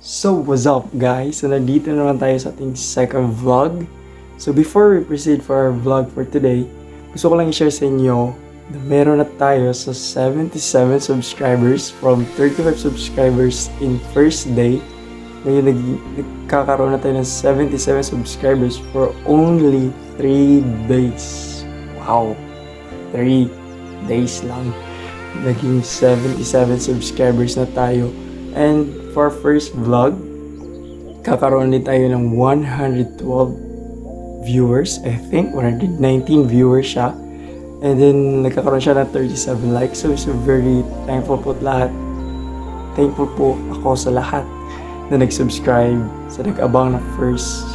So, what's up guys? So, nandito naman tayo sa ating second vlog. So, before we proceed for our vlog for today, gusto ko lang i-share sa inyo na meron na tayo sa 77 subscribers from 35 subscribers in first day. Ngayon, nagkakaroon na tayo ng 77 subscribers for only 3 days. Wow! 3 days lang. Naging 77 subscribers na tayo. And for first vlog, kakaroon din tayo ng 112 viewers. I think 119 viewers siya. And then nagkakaroon siya ng 37 likes. So very thankful po lahat. Thankful po ako sa lahat na nag-subscribe, sa nag-abang na first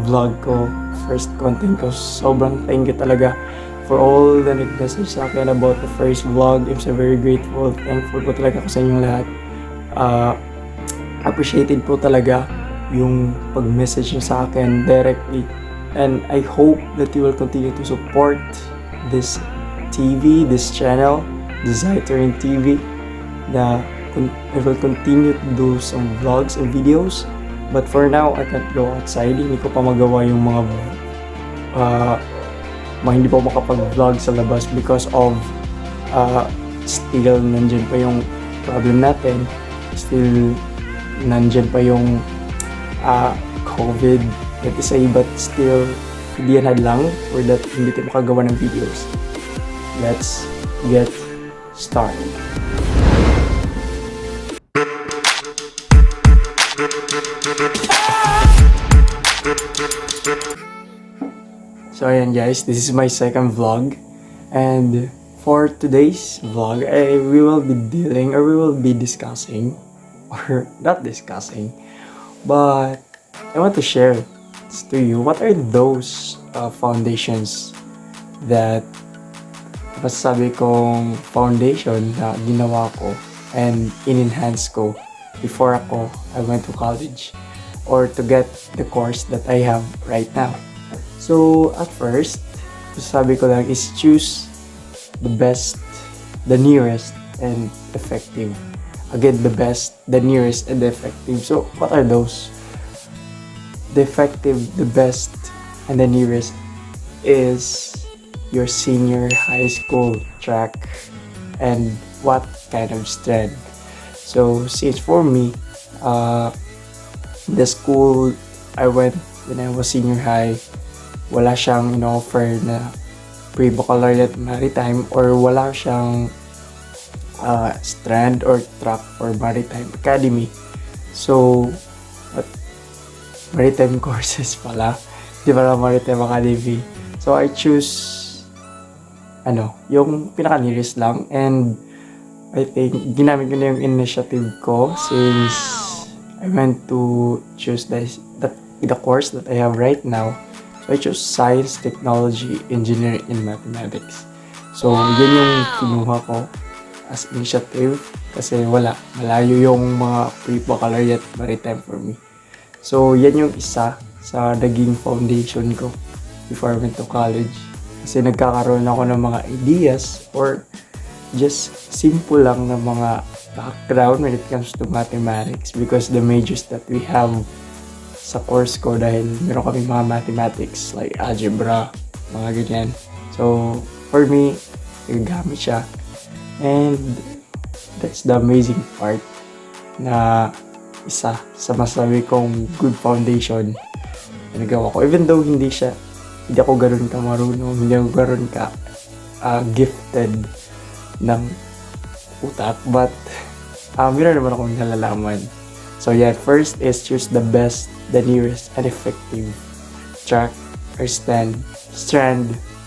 vlog ko, first content ko. Sobrang thank you talaga for all the nag-message sa akin about the first vlog. I'm so very grateful. Thankful po talaga ako sa inyong lahat. Appreciated po talaga yung pag-message nyo sa akin directly, and I hope that you will continue to support this TV, this channel, the Zytering TV, na I will continue to do some vlogs and videos, but for now I can't go outside. Hindi ko pa magawa yung mga hindi pa makapag-vlog sa labas because of still nandyan pa yung problem natin. Still nandyan pa yung COVID that is but still hindi yan hadlang for that hindi tayo makagawa ng videos. Let's get started. So ayan guys, this is my second vlog, and for today's vlog, we will be dealing, or we will be discussing, or not discussing, but I want to share to you what are those foundations that masasabi kong foundation na ginawa ko and in-enhance ko before I went to college or to get the course that I have right now. So at first, masasabi ko lang is choose the best, the nearest, and effective. Again, the best, the nearest, and the effective. So, what are those? The effective, the best, and the nearest is your senior high school track and what kind of strand. So, since for me, the school I went when I was senior high, wala siyang in-offer na pre-baccalaureate maritime, or wala siyang strand or track for maritime academy. So, maritime courses pala, di ba, maritime academy. So, I choose yung pinaka-nearest lang, and I think ginamit ko na yung initiative ko since I went to choose the course that I have right now. So, I chose Science, Technology, Engineering, and Mathematics. So, yan yung kinuha ko as initiative kasi malayo yung mga pre-baccalaureate maritime for me. So, yan yung isa sa naging foundation ko before I went to college. Kasi nagkakaroon ako ng mga ideas or just simple lang na mga background when it comes to mathematics, because the majors that we have sa course ko, dahil meron kami mga mathematics like algebra, mga ganyan. So, for me, nagagamit siya. And that's the amazing part na isa sa masabi kong good foundation na nagawa ko. Even though hindi ako ganoon ka marunong, hindi ako ganoon ka gifted ng utak, but meron naman akong nalalaman. So yeah, first is choose the best, the nearest, and effective track or strand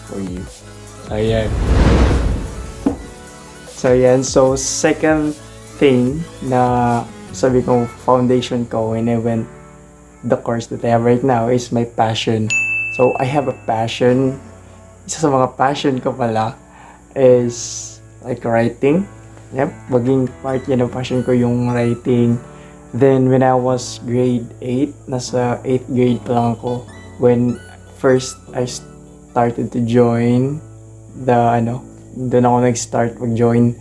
for you. So yan. So second thing na sabi kong foundation ko when I went the course that I have right now is my passion. So I have a passion. Isa sa mga passion ko pala is like writing. Yep, maging part yan ng passion ko yung writing. Then when I was grade 8, nasa 8th grade pa lang ako when first I started to join doon ako nag-start mag-join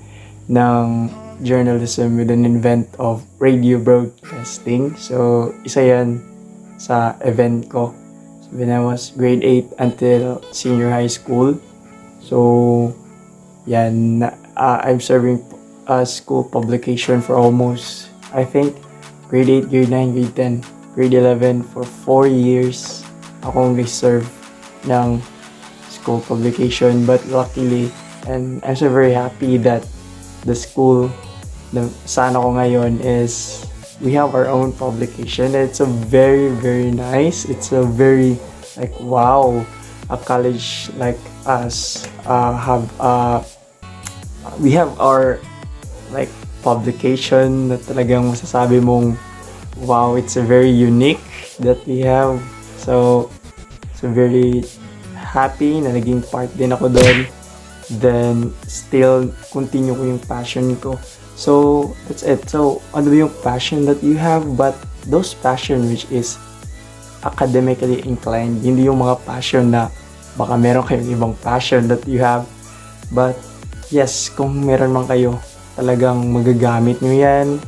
ng journalism with an event of radio broadcasting. So, isa yan sa event ko. So, when I was grade 8 until senior high school. So, yan. I'm serving a school publication for almost, I think, grade 8, grade 9, grade 10, grade 11 for 4 years. Akong reserve ng school publication. But luckily, and I'm so very happy that the school na saan ako ngayon is we have our own publication. It's a very, very nice. It's a very like wow, a college like us have we have our like publication na talagang masasabi mong wow, it's a very unique that we have. So very happy na naging part din ako doon. Then still continue ko yung passion ko. So that's it. So ano ba yung passion that you have? But those passion which is academically inclined, hindi yung mga passion na baka meron kayong ibang passion that you have. But yes, kung meron man kayo, talagang magagamit nyo yan.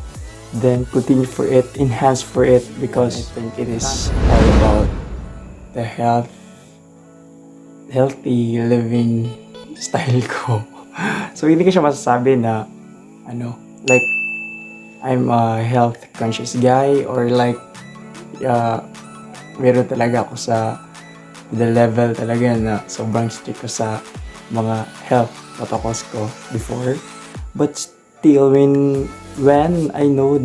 Then continue for it, enhance for it, because I think it is all about the healthy living style ko. So hindi ko siya masasabi na like I'm a health conscious guy or like meron talaga ako sa the level talaga na sobrang strict ko sa mga health protocols ko before. But still when I know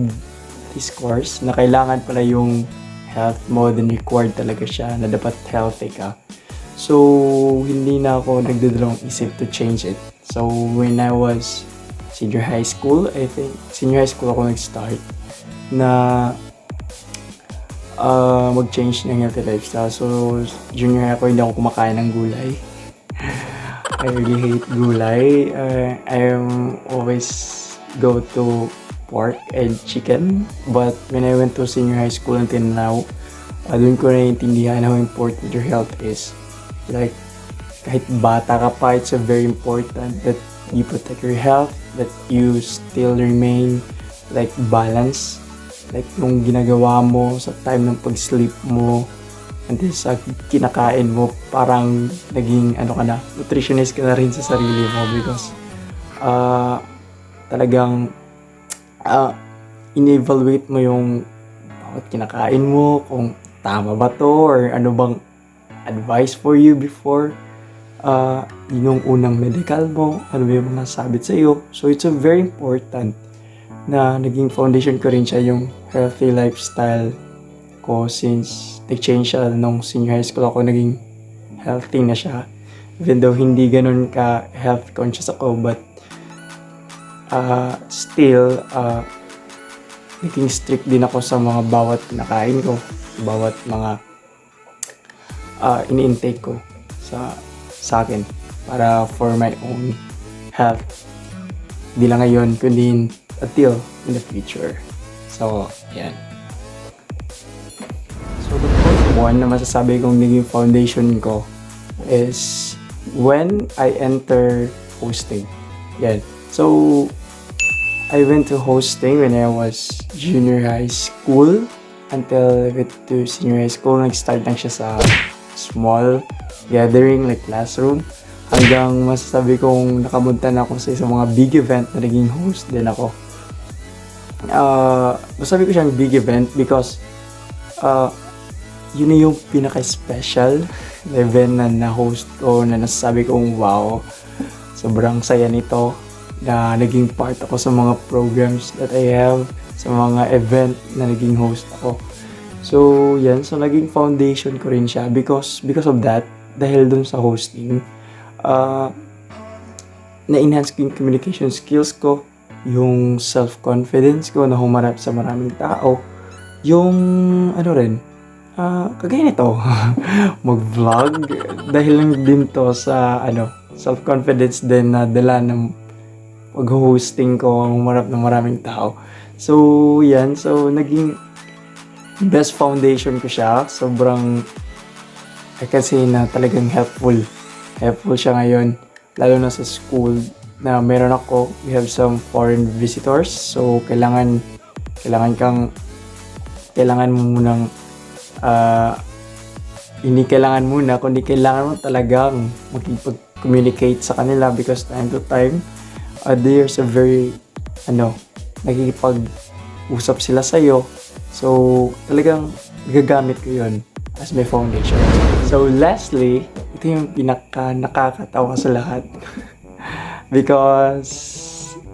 this course na kailangan pala yung health mo, then required talaga siya na dapat healthy ka. So, hindi na ako nagdadalawang isip to change it. So, when I was senior high school, I think, senior high school ako nag-start na mag-change ng healthy lifestyle. So, junior high ako, hindi ako kumakain ng gulay. I really hate gulay. I am always go to pork and chicken. But when I went to senior high school until now, doon ko naiintindihan how important your health is. Like, kahit bata ka pa, it's very important that you protect your health, that you still remain like balance. Like, yung ginagawa mo sa time ng pag-sleep mo, until sa kinakain mo, parang naging, nutritionist ka na rin sa sarili mo because talagang in-evaluate mo yung bawat kinakain mo, kung tama ba to, or ano bang advice for you before yung unang medical mo, ano ba yung mga sabit sa'yo. So it's a very important na naging foundation ko rin siya yung healthy lifestyle ko since nag-change siya nung senior high school ako, naging healthy na siya. Even though hindi ganun ka health conscious ako, but still naging strict din ako sa mga bawat nakain ko, bawat mga ini-intake ko sa akin para for my own health. Hindi lang ngayon, kundi until in the future. So, yan. So, the first one na masasabi kong naging foundation ko is when I enter hosting. Yan. So, I went to hosting when I was junior high school until I went to senior high school. Nag-start lang siya sa small gathering like classroom hanggang masasabi kong nakamunta na ako sa isang mga big event na naging host din ako. Masasabi ko siyang big event because yun yung pinaka-special na event na na-host ko, na nasasabi kong wow, sobrang saya nito na naging part ako sa mga programs that I have, sa mga event na naging host ako. So, yan. So, naging foundation ko rin siya because of that, dahil dun sa hosting, na-enhance ko yung communication skills ko, yung self-confidence ko na humarap sa maraming tao, yung, kagaya nito, mag-vlog, dahil lang din to sa, self-confidence din na dala ng pag-hosting ko, humarap ng maraming tao. So, yan. So, naging best foundation ko siya. Sobrang, I can say na talagang helpful. Helpful siya ngayon. Lalo na sa school. na meron ako, we have some foreign visitors. So, kailangan mo munang, hindi kailangan muna, kundi kailangan mo talagang makipag-communicate sa kanila because time to time, they are so very, nakikipag-usap sila sa'yo. So, talagang gagamit ko yun as my foundation. So, lastly, ito yung pinaka nakakatawa sa lahat. Because,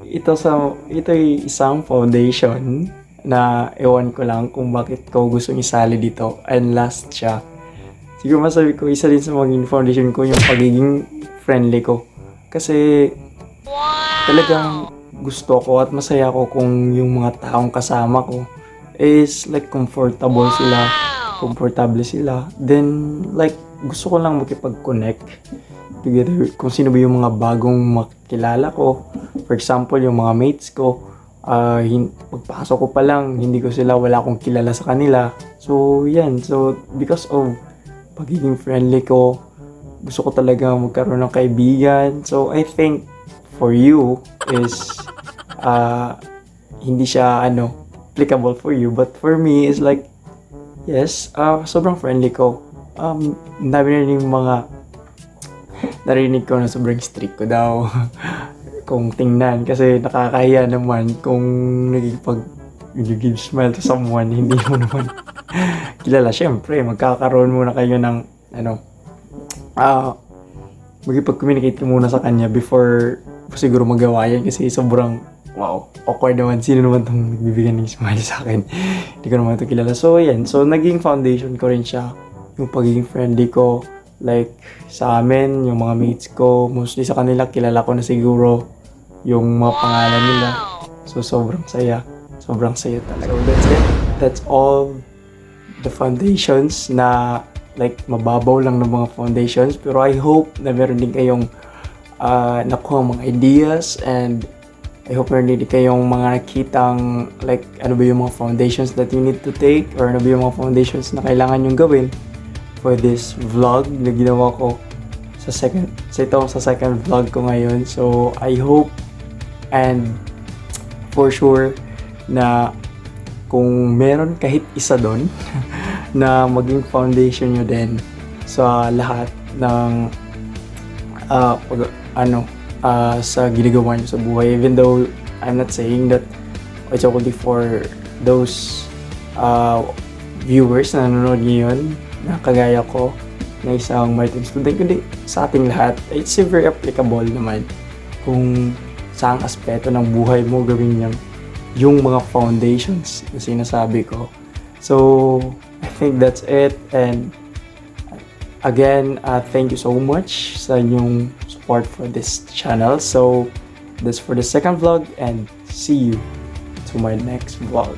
ito yung isang foundation na ewan ko lang kung bakit ko gustong isali dito. And last siya. Siguro masabi ko, isa din sa maging foundation ko yung pagiging friendly ko. Kasi talagang gusto ko at masaya ko kung yung mga taong kasama ko is like komportable sila. Then like gusto ko lang makipag-connect together kung sino ba yung mga bagong makilala ko. For example, yung mga mates ko, pagpasok ko pa lang, wala akong kilala sa kanila. So, yan. So, because of pagiging friendly ko, gusto ko talaga magkaroon ng kaibigan. So, I think for you is, hindi siya, applicable for you. But for me, is like, yes, sobrang friendly ko. Narinig ko na sobrang strict ko daw. Kung tingnan, kasi nakakahiya naman kung you give smile to someone, hindi mo naman kilala. Syempre, magkakaroon muna kayo ng, magipag-communicate ka muna sa kanya before siguro magawa yan, kasi sobrang, awkward naman. Sino naman itong nagbibigay ng smile sa akin? Hindi ko naman ito kilala. So, yan. So, naging foundation ko rin siya. Yung pagiging friendly ko. Like, sa amin, yung mga mates ko, mostly sa kanila, kilala ko na siguro yung mga pangalan nila. So, sobrang saya. Sobrang saya talaga. So, that's it. That's all the foundations na like mababaw lang ng mga foundations. Pero I hope na meron din kayong nakuha mga ideas, and I hope meron din kayong mga nakitang like ano ba yung mga foundations that you need to take, or ano ba yung mga foundations na kailangan yung gawin for this vlog na ginawa ko sa second vlog ko ngayon. So I hope and for sure na kung meron kahit isa doon na maging foundation nyo din sa lahat ng sa ginagawa nyo sa buhay, even though I'm not saying that it's only for those viewers na nanonood ngayon na kagaya ko na isang marketing student, kundi sa ating lahat. It's very applicable naman kung saang aspeto ng buhay mo gawin yung mga foundations na sinasabi ko. So, I think that's it. And again, thank you so much sa inyong support for this channel. So, that's for the second vlog, and see you to my next vlog.